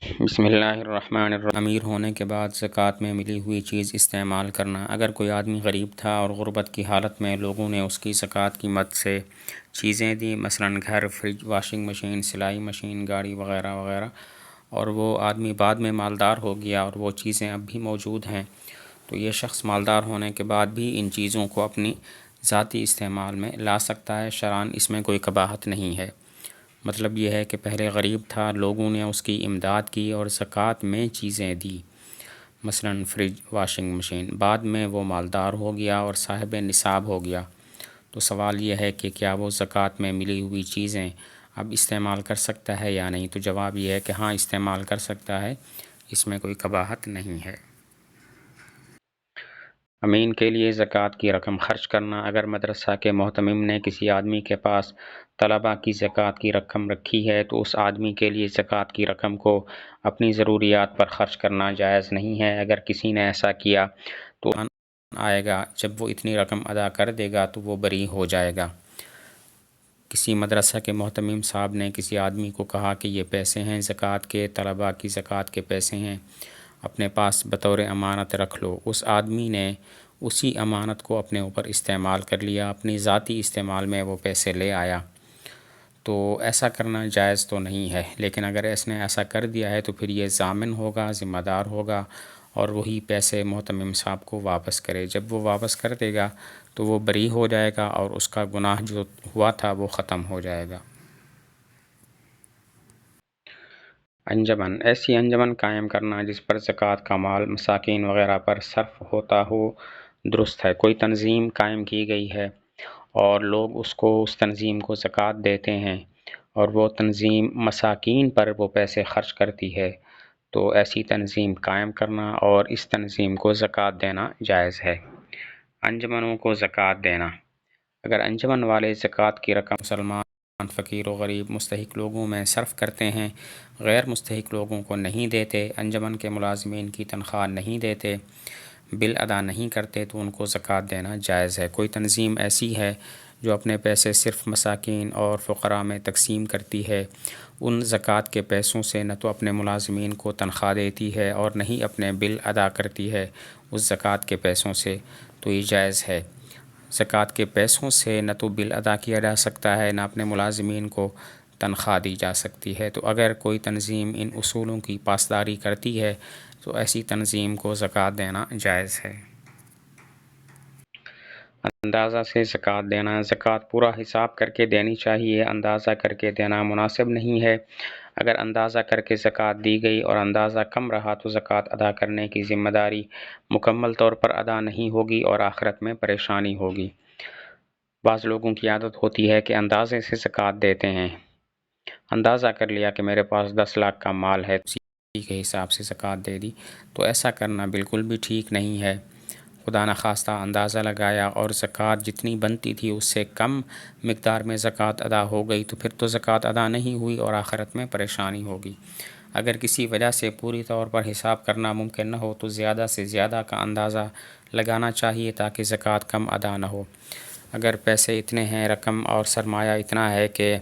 بسم اللہ الرحمن الرحیم۔ امیر ہونے کے بعد زکوٰۃ میں ملی ہوئی چیز استعمال کرنا۔ اگر کوئی آدمی غریب تھا اور غربت کی حالت میں لوگوں نے اس کی زکوٰۃ کی مد سے چیزیں دیں، مثلاً گھر، فریج، واشنگ مشین، سلائی مشین، گاڑی وغیرہ وغیرہ، اور وہ آدمی بعد میں مالدار ہو گیا اور وہ چیزیں اب بھی موجود ہیں، تو یہ شخص مالدار ہونے کے بعد بھی ان چیزوں کو اپنی ذاتی استعمال میں لا سکتا ہے۔ شرعاً اس میں کوئی قباحت نہیں ہے۔ مطلب یہ ہے کہ پہلے غریب تھا، لوگوں نے اس کی امداد کی اور زکوٰۃ میں چیزیں دی، مثلاً فریج، واشنگ مشین، بعد میں وہ مالدار ہو گیا اور صاحب نصاب ہو گیا، تو سوال یہ ہے کہ کیا وہ زکوٰۃ میں ملی ہوئی چیزیں اب استعمال کر سکتا ہے یا نہیں؟ تو جواب یہ ہے کہ ہاں، استعمال کر سکتا ہے، اس میں کوئی قباحت نہیں ہے۔ امین کے لیے زکوٰۃ کی رقم خرچ کرنا۔ اگر مدرسہ کے محتمم نے کسی آدمی کے پاس طلباء کی زکوٰۃ کی رقم رکھی ہے تو اس آدمی کے لیے زکوٰۃ کی رقم کو اپنی ضروریات پر خرچ کرنا جائز نہیں ہے۔ اگر کسی نے ایسا کیا تو آئے گا، جب وہ اتنی رقم ادا کر دے گا تو وہ بری ہو جائے گا۔ کسی مدرسہ کے محتمم صاحب نے کسی آدمی کو کہا کہ یہ پیسے ہیں زکوٰۃ کے، طلباء کی زکوٰۃ کے پیسے ہیں، اپنے پاس بطور امانت رکھ لو۔ اس آدمی نے اسی امانت کو اپنے اوپر استعمال کر لیا، اپنی ذاتی استعمال میں وہ پیسے لے آیا، تو ایسا کرنا جائز تو نہیں ہے۔ لیکن اگر اس نے ایسا کر دیا ہے تو پھر یہ ضامن ہوگا، ذمہ دار ہوگا، اور وہی پیسے محتمم صاحب کو واپس کرے۔ جب وہ واپس کر دے گا تو وہ بری ہو جائے گا اور اس کا گناہ جو ہوا تھا وہ ختم ہو جائے گا۔ انجمن، ایسی انجمن قائم کرنا جس پر زکوٰۃ کا مال مساکین وغیرہ پر صرف ہوتا ہو، درست ہے۔ کوئی تنظیم قائم کی گئی ہے اور لوگ اس تنظیم کو زکوٰۃ دیتے ہیں اور وہ تنظیم مساکین پر وہ پیسے خرچ کرتی ہے، تو ایسی تنظیم قائم کرنا اور اس تنظیم کو زکوٰۃ دینا جائز ہے۔ انجمنوں کو زکوٰۃ دینا۔ اگر انجمن والے زکوٰۃ کی رقم مسلمان، فقیر و غریب، مستحق لوگوں میں صرف کرتے ہیں، غیر مستحق لوگوں کو نہیں دیتے، انجمن کے ملازمین کی تنخواہ نہیں دیتے، بل ادا نہیں کرتے، تو ان کو زکوٰۃ دینا جائز ہے۔ کوئی تنظیم ایسی ہے جو اپنے پیسے صرف مساکین اور فقراء میں تقسیم کرتی ہے، ان زکوٰۃ کے پیسوں سے نہ تو اپنے ملازمین کو تنخواہ دیتی ہے اور نہ ہی اپنے بل ادا کرتی ہے اس زکوٰۃ کے پیسوں سے، تو یہ جائز ہے۔ زکوٰۃ کے پیسوں سے نہ تو بل ادا کیا جا سکتا ہے، نہ اپنے ملازمین کو تنخواہ دی جا سکتی ہے۔ تو اگر کوئی تنظیم ان اصولوں کی پاسداری کرتی ہے تو ایسی تنظیم کو زکوٰۃ دینا جائز ہے۔ اندازہ سے زکوٰۃ دینا۔ زکوٰۃ پورا حساب کر کے دینی چاہیے، اندازہ کر کے دینا مناسب نہیں ہے۔ اگر اندازہ کر کے زکوٰۃ دی گئی اور اندازہ کم رہا تو زکوٰۃ ادا کرنے کی ذمہ داری مکمل طور پر ادا نہیں ہوگی اور آخرت میں پریشانی ہوگی۔ بعض لوگوں کی عادت ہوتی ہے کہ اندازے سے زکوٰۃ دیتے ہیں۔ اندازہ کر لیا کہ میرے پاس 10 لاکھ کا مال ہے، اسی کے حساب سے زکوٰۃ دے دی، تو ایسا کرنا بالکل بھی ٹھیک نہیں ہے۔ خدا نخواستہ اندازہ لگایا اور زکوٰۃ جتنی بنتی تھی اس سے کم مقدار میں زکوٰۃ ادا ہو گئی تو پھر تو زکوٰۃ ادا نہیں ہوئی اور آخرت میں پریشانی ہوگی۔ اگر کسی وجہ سے پوری طور پر حساب کرنا ممکن نہ ہو تو زیادہ سے زیادہ کا اندازہ لگانا چاہیے تاکہ زکوٰۃ کم ادا نہ ہو۔ اگر پیسے اتنے ہیں، رقم اور سرمایہ اتنا ہے کہ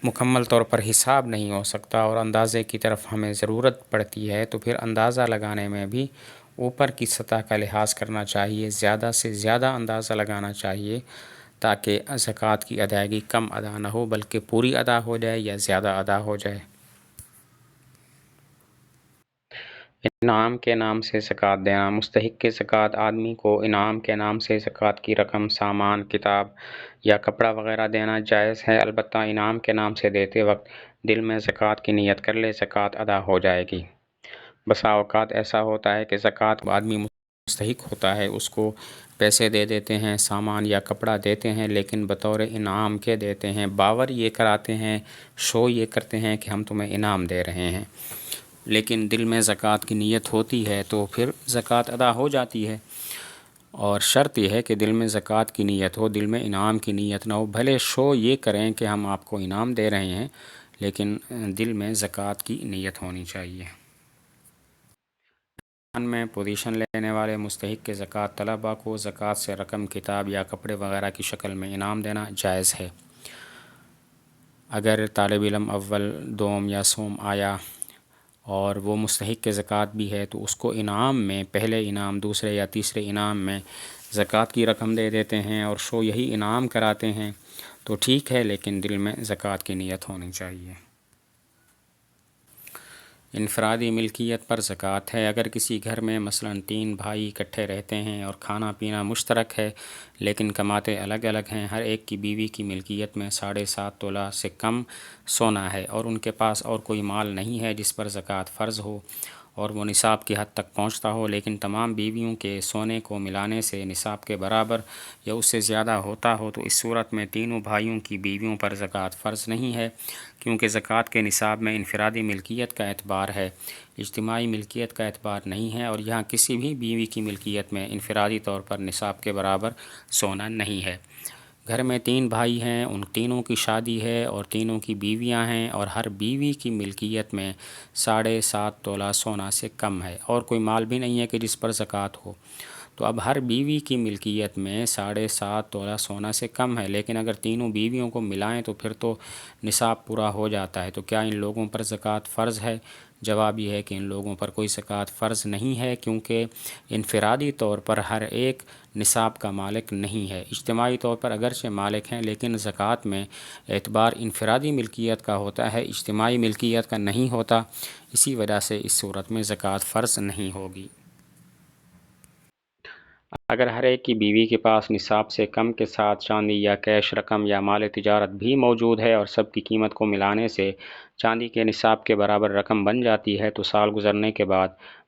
مکمل طور پر حساب نہیں ہو سکتا اور اندازے کی طرف ہمیں ضرورت پڑتی ہے، تو پھر اندازہ لگانے میں بھی اوپر کی سطح کا لحاظ کرنا چاہیے، زیادہ سے زیادہ اندازہ لگانا چاہیے تاکہ زکوٰۃ کی ادائیگی کم ادا نہ ہو بلکہ پوری ادا ہو جائے یا زیادہ ادا ہو جائے۔ انعام کے نام سے زکوٰۃ دینا۔ مستحق کے زکوٰۃ آدمی کو انعام کے نام سے زکوٰۃ کی رقم، سامان، کتاب یا کپڑا وغیرہ دینا جائز ہے، البتہ انعام کے نام سے دیتے وقت دل میں زکوٰۃ کی نیت کر لے، زکوٰۃ ادا ہو جائے گی۔ بسا اوقات ایسا ہوتا ہے کہ زکوٰۃ آدمی مستحق ہوتا ہے، اس کو پیسے دے دیتے ہیں، سامان یا کپڑا دیتے ہیں، لیکن بطور انعام کے دیتے ہیں، باور یہ کراتے ہیں، شو یہ کرتے ہیں کہ ہم تمہیں انعام دے رہے ہیں، لیکن دل میں زکوٰۃ کی نیت ہوتی ہے تو پھر زکوٰۃ ادا ہو جاتی ہے۔ اور شرط یہ ہے کہ دل میں زکوٰۃ کی نیت ہو، دل میں انعام کی نیت نہ ہو۔ بھلے شو یہ کریں کہ ہم آپ کو انعام دے رہے ہیں، لیکن دل میں زکوٰۃ کی نیت ہونی چاہیے۔ میں پوزیشن لینے والے مستحق کے زکوٰۃ طلباء کو زکوٰۃ سے رقم، کتاب یا کپڑے وغیرہ کی شکل میں انعام دینا جائز ہے۔ اگر طالب علم اول دوم یا سوم آیا اور وہ مستحق زکوٰۃ بھی ہے تو اس کو انعام میں، پہلے انعام، دوسرے یا تیسرے انعام میں زکوٰۃ کی رقم دے دیتے ہیں اور شو یہی انعام کراتے ہیں تو ٹھیک ہے، لیکن دل میں زکوٰۃ کی نیت ہونی چاہیے۔ انفرادی ملکیت پر زکوٰۃ ہے۔ اگر کسی گھر میں مثلاً 3 بھائی اکٹھے رہتے ہیں اور کھانا پینا مشترک ہے لیکن کماتے الگ الگ ہیں، ہر ایک کی بیوی کی ملکیت میں 7.5 تولہ سے کم سونا ہے اور ان کے پاس اور کوئی مال نہیں ہے جس پر زکوٰۃ فرض ہو اور وہ نصاب کی حد تک پہنچتا ہو، لیکن تمام بیویوں کے سونے کو ملانے سے نصاب کے برابر یا اس سے زیادہ ہوتا ہو تو اس صورت میں تینوں بھائیوں کی بیویوں پر زکوٰۃ فرض نہیں ہے، کیونکہ زکوٰۃ کے نصاب میں انفرادی ملکیت کا اعتبار ہے، اجتماعی ملکیت کا اعتبار نہیں ہے، اور یہاں کسی بھی بیوی کی ملکیت میں انفرادی طور پر نصاب کے برابر سونا نہیں ہے۔ گھر میں 3 بھائی ہیں، ان تینوں کی شادی ہے اور تینوں کی بیویاں ہیں اور ہر بیوی کی ملکیت میں 7.5 تولہ سونا سے کم ہے اور کوئی مال بھی نہیں ہے کہ جس پر زکوٰۃ ہو، تو اب ہر بیوی کی ملکیت میں 7.5 تولہ سونا سے کم ہے، لیکن اگر تینوں بیویوں کو ملائیں تو پھر تو نصاب پورا ہو جاتا ہے۔ تو کیا ان لوگوں پر زکوٰۃ فرض ہے؟ جواب یہ ہے کہ ان لوگوں پر کوئی زکوٰۃ فرض نہیں ہے، کیونکہ انفرادی طور پر ہر ایک نصاب کا مالک نہیں ہے۔ اجتماعی طور پر اگرچہ مالک ہیں لیکن زکوٰۃ میں اعتبار انفرادی ملکیت کا ہوتا ہے، اجتماعی ملکیت کا نہیں ہوتا، اسی وجہ سے اس صورت میں زکوٰۃ فرض نہیں ہوگی۔ اگر ہر ایک کی بیوی کے پاس نصاب سے کم کے ساتھ چاندی یا کیش رقم یا مال تجارت بھی موجود ہے اور سب کی قیمت کو ملانے سے چاندی کے نصاب کے برابر رقم بن جاتی ہے تو سال گزرنے کے بعد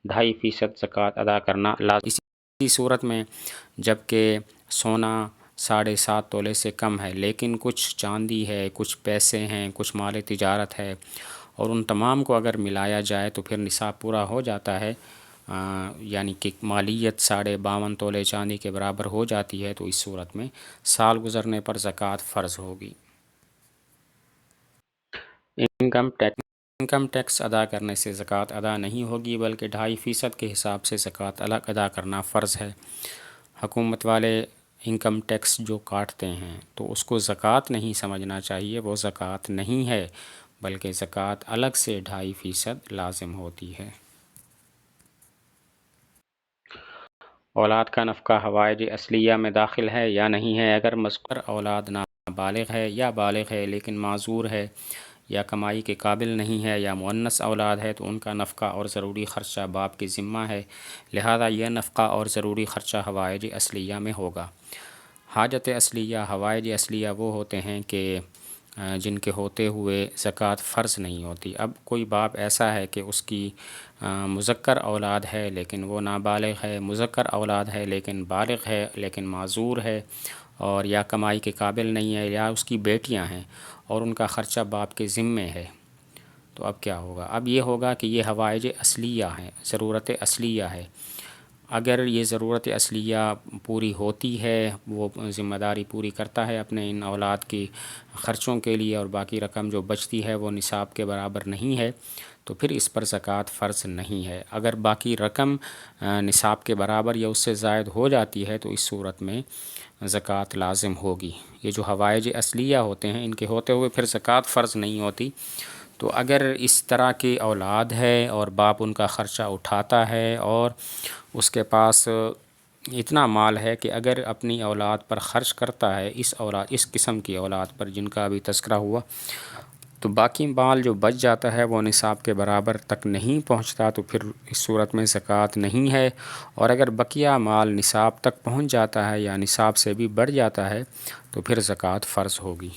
2.5% زکوٰۃ ادا کرنا لازم۔ اسی صورت میں جب کہ سونا 7.5 تولے سے کم ہے لیکن کچھ چاندی ہے، کچھ پیسے ہیں، کچھ مال تجارت ہے اور ان تمام کو اگر ملایا جائے تو پھر نصاب پورا ہو جاتا ہے، یعنی کہ مالیت 52.5 تولے چاندی کے برابر ہو جاتی ہے، تو اس صورت میں سال گزرنے پر زکوٰۃ فرض ہوگی۔ انکم ٹیکس ادا کرنے سے زکوٰۃ ادا نہیں ہوگی بلکہ 2.5% کے حساب سے زکوٰۃ الگ ادا کرنا فرض ہے۔ حکومت والے انکم ٹیکس جو کاٹتے ہیں تو اس کو زکوٰۃ نہیں سمجھنا چاہیے، وہ زکوٰۃ نہیں ہے بلکہ زکوٰۃ الگ سے 2.5% لازم ہوتی ہے۔ اولاد کا نفقہ حوائج اصلیہ میں داخل ہے یا نہیں ہے؟ اگر مذکور اولاد نابالغ ہے یا بالغ ہے لیکن معذور ہے یا کمائی کے قابل نہیں ہے یا مؤنث اولاد ہے تو ان کا نفقہ اور ضروری خرچہ باپ کے ذمہ ہے، لہذا یہ نفقہ اور ضروری خرچہ حوائج اصلیہ میں ہوگا۔ حاجت اصلیہ، حوائج اصلیہ وہ ہوتے ہیں کہ جن کے ہوتے ہوئے زکوٰۃ فرض نہیں ہوتی۔ اب کوئی باپ ایسا ہے کہ اس کی مذکر اولاد ہے لیکن وہ نابالغ ہے، مذکر اولاد ہے لیکن بالغ ہے لیکن معذور ہے، اور یا کمائی کے قابل نہیں ہے، یا اس کی بیٹیاں ہیں اور ان کا خرچہ باپ کے ذمے ہے، تو اب کیا ہوگا؟ اب یہ ہوگا کہ یہ حوائج اصلیہ ہیں، ضرورت اصلیہ ہے۔ اگر یہ ضرورت اصلیہ پوری ہوتی ہے، وہ ذمہ داری پوری کرتا ہے اپنے ان اولاد کی خرچوں کے لیے، اور باقی رقم جو بچتی ہے وہ نصاب کے برابر نہیں ہے تو پھر اس پر زکوٰۃ فرض نہیں ہے۔ اگر باقی رقم نصاب کے برابر یا اس سے زائد ہو جاتی ہے تو اس صورت میں زکوٰۃ لازم ہوگی۔ یہ جو حوائج اصلیہ ہوتے ہیں ان کے ہوتے ہوئے پھر زکوٰۃ فرض نہیں ہوتی۔ تو اگر اس طرح کی اولاد ہے اور باپ ان کا خرچہ اٹھاتا ہے اور اس کے پاس اتنا مال ہے کہ اگر اپنی اولاد پر خرچ کرتا ہے، اس قسم کی اولاد پر جن کا ابھی تذکرہ ہوا، تو باقی مال جو بچ جاتا ہے وہ نصاب کے برابر تک نہیں پہنچتا تو پھر اس صورت میں زکوٰۃ نہیں ہے، اور اگر بقیہ مال نصاب تک پہنچ جاتا ہے یا نصاب سے بھی بڑھ جاتا ہے تو پھر زکوٰۃ فرض ہوگی۔